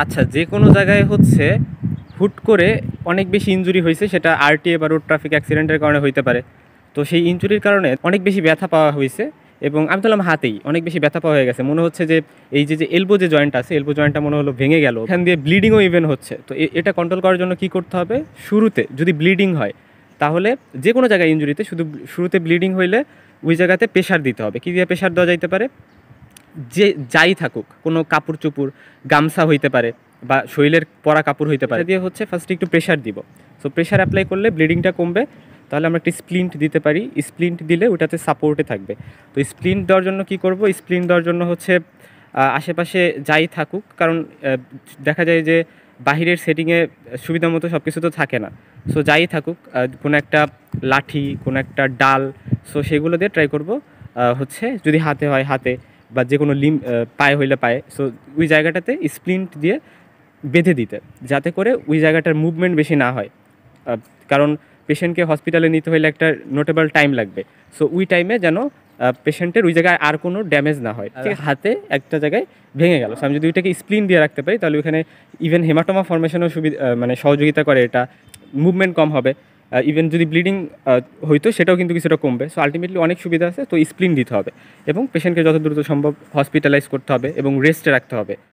আচ্ছা, যে কোনো জায়গায় হচ্ছে হুট করে অনেক বেশি ইনজুরি হয়েছে, সেটা আরটিএ বা রোড ট্রাফিক অ্যাক্সিডেন্টের কারণে হইতে পারে। তো সেই ইনজুরির কারণে অনেক বেশি ব্যথা পাওয়া হয়েছে, এবং আমি বললাম হাতেই অনেক বেশি ব্যথা পাওয়া হয়ে গেছে, মনে হচ্ছে যে এই যে যে এলবো যে জয়েন্ট আছে, এলবো জয়েন্টটা মনে হলো ভেঙে গেল, এখান দিয়ে ব্লিডিংও ইভেন হচ্ছে। তো এটা কন্ট্রোল করার জন্য কি করতে হবে, শুরুতে যদি ব্লিডিং হয়, তাহলে যে কোনো জায়গায় ইনজুরিতে শুধু শুরুতে ব্লিডিং হইলে ওই জায়গাতে প্রেশার দিতে হবে। কী দিয়ে প্রেশার দেওয়া যাইতে পারে, যে যাই থাকুক, কোনো কাপড় চোপড়, গামছা হইতে পারে বা শরীরের পরা কাপড় হইতে পারে, দিয়ে হচ্ছে ফার্স্টে একটু প্রেশার দিব। সো প্রেশার অ্যাপ্লাই করলে ব্লিডিংটা কমবে। তাহলে আমরা একটা স্প্লিন্ট দিতে পারি, স্প্লিন্ট দিলে ওটাতে সাপোর্টে থাকবে। তো স্প্লিন্ট দেওয়ার জন্য কি করব, স্প্লিন্ট দেওয়ার জন্য হচ্ছে আশেপাশে যাই থাকুক, কারণ দেখা যায় যে বাহিরের সেটিংয়ে সুবিধা মতো সব কিছু তো থাকে না। সো যাই থাকুক, কোনো একটা লাঠি, কোনো একটা ডাল, সো সেগুলো দিয়ে ট্রাই করব হচ্ছে, যদি হাতে হয় হাতে, বা যে কোনো পায়ে হইলে পায়ে, সো ওই জায়গাটাতে স্প্লিন্ট দিয়ে বেঁধে দিতে, যাতে করে ওই জায়গাটার মুভমেন্ট বেশি না হয়। কারণ পেশেন্টকে হসপিটালে নিতে হলে একটা নোটেবল টাইম লাগবে। সো ওই টাইমে যেন পেশেন্টের ওই জায়গায় আর কোনো ড্যামেজ না হয়। হাতে একটা জায়গায় ভেঙে গেল, সো আমি যদি ওইটাকে স্প্লিন দিয়ে রাখতে পারি, তাহলে ওইখানে ইভেন হেমাটোমা ফর্মেশনও সুবিধা, মানে সহযোগিতা করে এটা, মুভমেন্ট কম হবে। ইভেন যদি ব্লিডিং হইতো, সেটাও কিন্তু কিছুটা কমবে। সো আলটিমেটলি অনেক সুবিধা আছে। তো স্প্লিন দিতে হবে এবং পেশেন্টকে যত দ্রুত সম্ভব হসপিটালাইজ করতে হবে এবং রেস্টে রাখতে হবে।